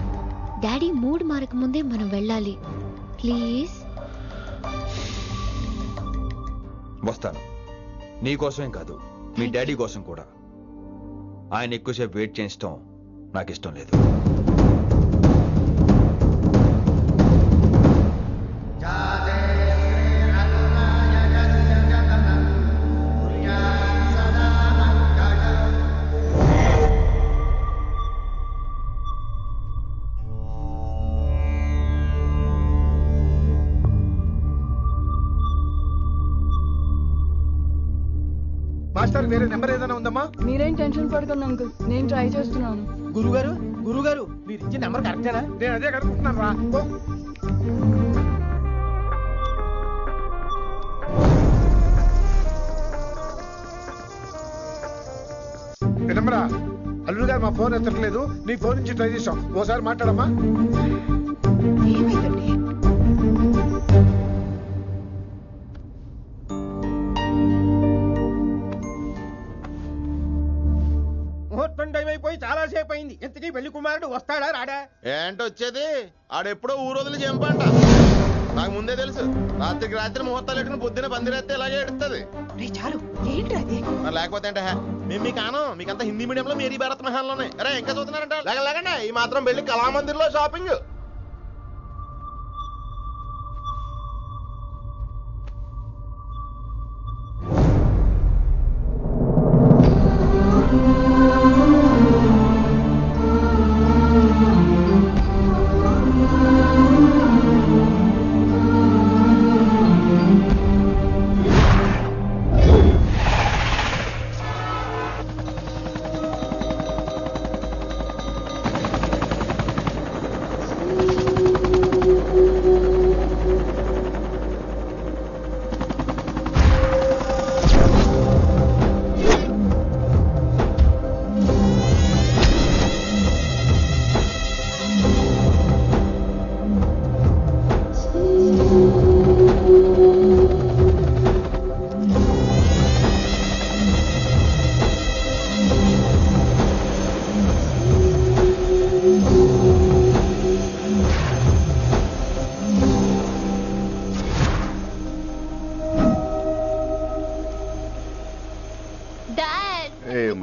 డాడీ మూడ్ మారక ముందే మనం వెళ్ళాలి. ప్లీజ్. వస్తాను. నీ కోసమేం కాదు, మీ డాడీ కోసం కూడా. ఆయన ఎక్కువసేపు వెయిట్ చేయించడం నాకు ఇష్టం లేదు. మాస్టర్ వేరే నెంబర్ ఏదైనా ఉందమ్మా? మీరేం టెన్షన్ పడకండి అంకుల్, నేను ట్రై చేస్తున్నాను. గురుగారు మీరు ఇచ్చిన నెంబర్ కరెక్టేనా? నేను అదే కనుక్కుంటున్నాను రా. వినమ్రా, అల్లుడు గారు మా ఫోన్ ఎత్తట్లేదు. నీ ఫోన్ నుంచి ట్రై చేసాం, ఓసారి మాట్లాడమ్మా. ఏమైందండి? ముహూర్తం టైం అయిపోయి చాలా సేపు అయింది. ఇంతకీ పెళ్లి కుమారుడు వస్తాడా రాడా? ఏంటి వచ్చేది? ఆడెప్పుడో ఊరోదులు చెంపంట. నాకు ముందే తెలుసు. రాత్రికి రాత్రి ముహూర్తాలు ఎట్టుకుని పొద్దున పందిరేస్తే ఇలాగే ఎడుతుంది. చాలు, ఏంటి అది? లేకపోతే అంటే మేము మీకు కాను, మీకంతా హిందీ మీడియంలో మేరీ భారత్ మహాల్లోనే. అరే ఇంకా చూస్తున్నారంట. లేకండి, ఈ మాత్రం వెళ్ళి కళామందిర్లో షాపింగ్.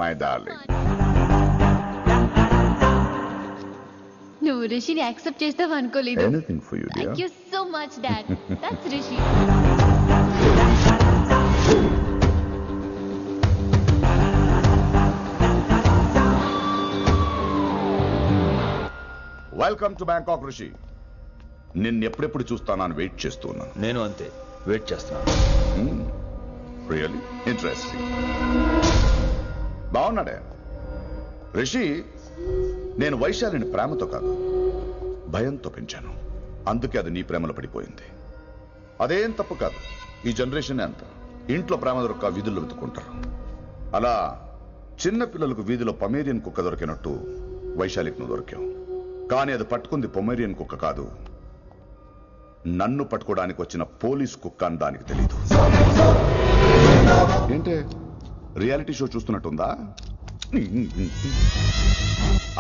My darling. నువ్వు రిషిని యాక్సెప్ట్ చేస్తావు అనుకోలేదు. Anything for you dear. Thank you so much dad. That's Rishi. Welcome to Bangkok Rishi. నిన్ను ఎప్పుడెప్పుడు చూస్తానని వెయిట్ చేస్తూ ఉన్నాను. నేను అంతే వెయిట్ చేస్తున్నాను. Really interesting. బాగున్నాడే రిషి. నేను వైశాలిని ప్రేమతో కాదు భయంతో పెంచాను. అందుకే అది నీ ప్రేమలో పడిపోయింది. అదేం తప్పు కాదు. ఈ జనరేషన్ అంత ఇంట్లో ప్రేమ దొరక్క వీధుల్లో వెతుకుంటారు. అలా చిన్న పిల్లలకు వీధిలో పమేరియన్ కుక్క దొరికినట్టు వైశాలికి నువ్వు దొరికావు. కానీ అది పట్టుకుంది పొమేరియన్ కుక్క కాదు, నన్ను పట్టుకోవడానికి వచ్చిన పోలీస్ కుక్క అని దానికి తెలీదు. ఏంటే రియాలిటీ షో చూస్తున్నట్టుందా?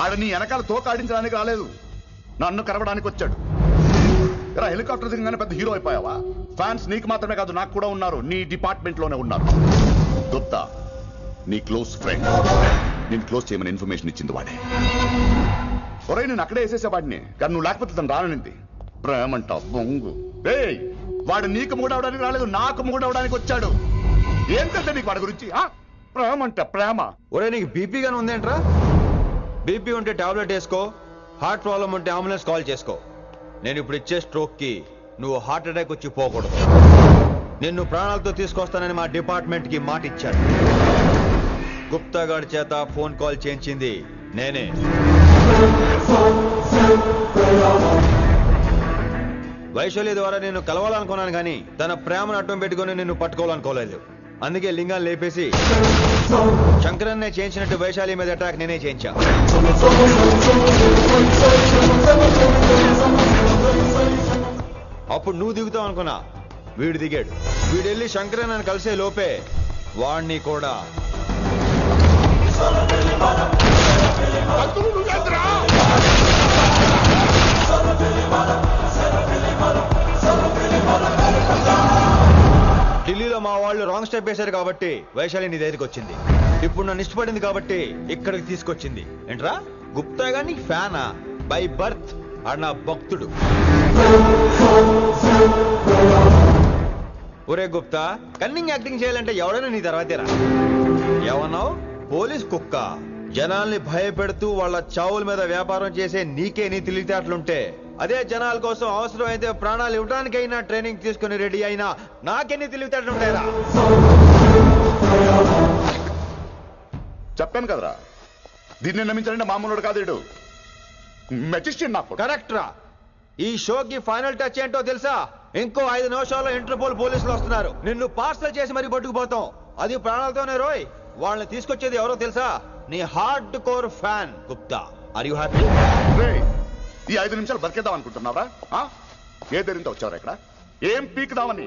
ఆడ నీ వెనకాల తోకాడించడానికి రాలేదు, నన్ను కరవడానికి వచ్చాడు. ఇలా హెలికాప్టర్ దిగగానే పెద్ద హీరో అయిపోయావా? ఫ్యాన్స్ నీకు మాత్రమే కాదు నాకు కూడా ఉన్నారు. నీ డిపార్ట్మెంట్ లోనే ఉన్నారు. గుప్తా నీ క్లోజ్ ఫ్రెండ్. నేను క్లోజ్ చేయమని ఇన్ఫర్మేషన్ ఇచ్చింది వాడే. ఒరే నేను అక్కడే వేసేసేవాడిని, కానీ నువ్వు లేకపోతే తను రానంది. ప్రేమంట బొంగు. వాడు నీకు మూడవడానికి రాలేదు, నాకు మూడవడానికి వచ్చాడు. ఏం తెలుసా నీకు వాడి గురించి? ప్రేమంట ప్రేమ. ఒరే నీకు బీపీ గానీ ఉందేంట్రా? బీపీ ఉంటే టాబ్లెట్ వేసుకో, హార్ట్ ప్రాబ్లం ఉంటే అంబులెన్స్ కాల్ చేసుకో. నేను ఇప్పుడు ఇచ్చే స్ట్రోక్ కి నువ్వు హార్ట్ అటాక్ వచ్చి పోకూడదు. నిన్ను ప్రాణాలతో తీసుకొస్తానని మా డిపార్ట్మెంట్ కి మాట ఇచ్చాడు. గుప్తా గారి చేత ఫోన్ కాల్ చేయించింది నేనే. వైశాలి ద్వారా నేను కలవాలనుకున్నాను కానీ తన ప్రేమను అడ్డం పెట్టుకుని నిన్ను పట్టుకోవాలనుకోలేదు. అందుకే లింగాన్ని లేపేసి శంకరన్నే చేయించినట్టు వైశాలి మీద అటాక్ నేనే చేయించా. అప్పుడు నువ్వు దిగుతావు అనుకున్నా, వీడు దిగాడు. వీడు వెళ్ళి శంకరన్నని కలిసే లోపే వాణ్ణి కూడా ఢిల్లీలో మా వాళ్ళు రాంగ్ స్టెప్ వేశారు కాబట్టి వైశాలి నీ దగ్గరికి వచ్చింది. ఇప్పుడు నన్ను ఇష్టపడింది కాబట్టి ఇక్కడికి తీసుకొచ్చింది. ఏంట్రా గుప్తా గాని ఫ్యానా? బై బర్త్ ఆడు నా భక్తుడు. ఒరే గుప్తా, కన్నింగ్ యాక్టింగ్ చేయాలంటే ఎవరైనా నీ తర్వాతేరా. ఏమన్నావు? పోలీస్ కుక్క. జనాల్ని భయపెడుతూ వాళ్ళ చావుల మీద వ్యాపారం చేసే నీకే నీ తెలివితేటలుంటే, అదే జనాల కోసం అవసరమైతే ప్రాణాలు ఇవ్వడానికైనా ట్రైనింగ్ తీసుకుని రెడీ అయినా నాకెన్ని తెలివితేటలుంటాయిరా? చెప్పాను కదరా, దీన్ని నమ్మించాలంటే మామూలుడు కాదు, వీడు మెజిస్టియన్. నాకు కరెక్ట్ రా. ఈ షోకి ఫైనల్ టచ్ ఏంటో తెలుసా? ఇంకో 5 నిమిషాల్లో ఇంటర్పోల్ పోలీసులు వస్తున్నారు. నిన్ను పార్సల్ చేసి మరీ పట్టుకుపోతాం. అది ప్రాణాలతోనే రోయ్. వాళ్ళని తీసుకొచ్చేది ఎవరో తెలుసా? నీ hard core fan Gupta. Are you happy? ఈ 5 నిమిషాలు బతికేద్దాం అనుకుంటున్నావరా? ఏ ధైర్యంతో వచ్చారా ఇక్కడ? ఏం పీకుదామని?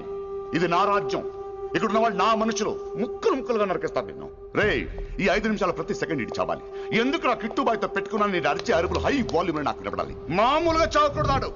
ఇది నా రాజ్యం. ఇక్కడున్న వాళ్ళు నా మనుషులు. ముక్కలు ముక్కలుగా నరికేస్తారు నిన్ను. ఈ 5 నిమిషాలు ప్రతి సెకండ్ ఇటు చావాలి. ఎందుకు నా కిట్టుబాయ్తో పెట్టుకున్నాను? నేను అరిచే అరుపులు హై వాల్యూమ్ నాకు వినపడాలి. మామూలుగా చావకూడదాడు.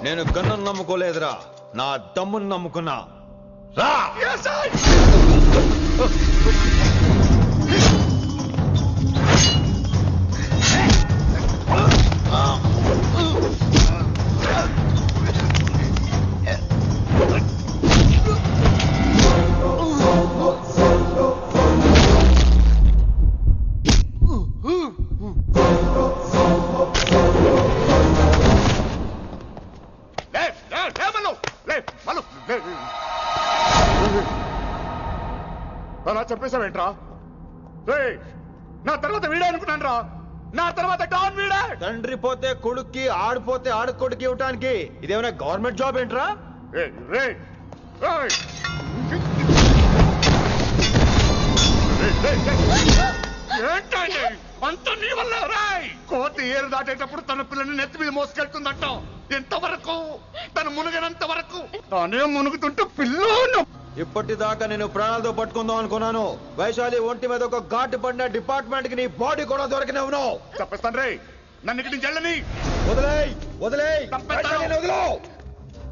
నేను గన్నును నమ్ముకోలేదురా, నా దమ్మును నమ్ముకున్నా. రా! అలా చెప్పేశావేంట్రా? నా తర్వాత వీడే అనుకున్నాను రా. నా తర్వాత డాన్ వీడే. తండ్రి పోతే కొడుక్కి, ఆడిపోతే ఆడుకొడుకి ఇవ్వటానికి ఇదేమైనా గవర్నమెంట్ జాబ్ ఏంట్రా? అంత నీ వల్ల రాయ్. కోతి ఏరు దాటేటప్పుడు తన పిల్లని నెత్తి మీద మోసుకెళ్తుందంట. ఎంతవరకు? తను మునిగినంత వరకు. తానే మునుగుతుంటే పిల్లను ఇప్పటిదాకా నేను ప్రాణాలతో పట్టుకుందాం అనుకున్నాను. వైశాలి ఒంటి మీద ఒక ఘాటు పడిన డిపార్ట్మెంట్ కి నీ బాడీ కూడా దొరికినవును. చెప్పేస్తాను రే. నన్ను ఇక్కడి నుంచి వెళ్ళని. వదిలేయ్ వదిలేయ్ వదిలో.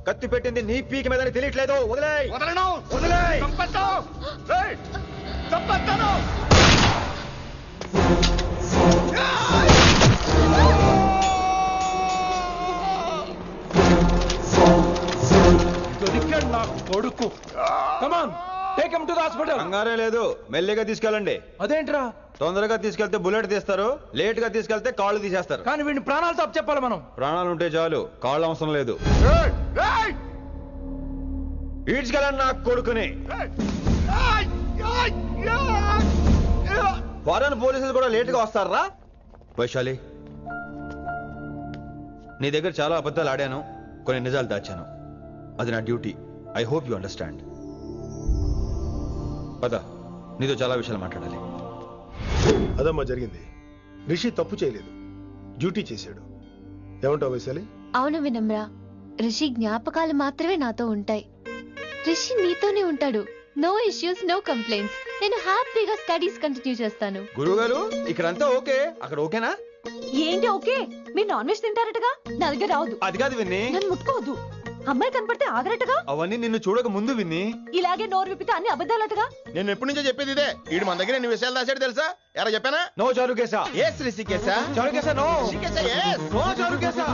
కత్తి పెట్టింది నీ పీకి మీదని తెలియట్లేదు. వదిలేయ్. వదలను. వదిలేయ్. చంపేస్తాను. చంపేస్తాను. దొరికాడు నా కొడుకు. Come on take him to the hospital. కంగారే లేదు, మెల్లిగా తీసుకెళ్ళండి. అదేంట్రా? తొందరగా తీసుకెళ్తే బుల్లెట్ తీస్తారు, లేట్ గా తీసుకెళ్తే కాళ్ళు తీసేస్తారు. కానీ వీడిని ప్రాణాలతో చెప్పాలి మనం. ప్రాణాలు ఉంటే చాలు, కాళ్ళు అవసరం లేదు. ఈడ్చుకెళ్ళండి నా కొడుకుని. ఫారెన్ పోలీసులు కూడా లేట్ గా వస్తారా? వైశాలి, నీ దగ్గర చాలా అబద్ధాలు ఆడాను, కొన్ని నిజాలు దాచాను. అది నా duty. I hope you understand. పద, నీతో చాలా విషయాలు మాట్లాడాలి. అదమ్మా జరిగింది. రిషి తప్పు చేయలేదు, డ్యూటీ చేశాడు. ఏమంటావు వైశాలి? అవును వినమ్ర, రిషి జ్ఞాపకాలు మాత్రమే నాతో ఉంటాయి. రిషి నీతోనే ఉంటాడు. No issues, no complaints. నేను హ్యాపీగా స్టడీస్ కంటిన్యూ చేస్తాను. గురువు గారు, ఇక్కడంతా ఓకే, అక్కడ ఓకేనా? ఏంటి ఓకే? మీరు నాన్ వెజ్ తింటారటగా? నా దగ్గర రావద్దు. అది కాదు విన్ని. నన్ను ముట్టుకోవద్దు. అమ్మాయి కనపడితే ఆగరటగా? అవన్నీ నిన్ను చూడక ముందు విన్ని. ఇలాగే నోరు విప్పితే అన్ని అబద్ధాలటగా? నేను ఎప్పటి నుంచో చెప్పేది ఇదే. వీడు మన దగ్గర ఎన్ని విషయాలు దాచాడు తెలుసా? ఎలా చెప్పానా? నో చారు కేసా. ఎస్ రిషికేశా. చారు కేసా నో. రిషికేశా ఎస్. నో చారు కేసా.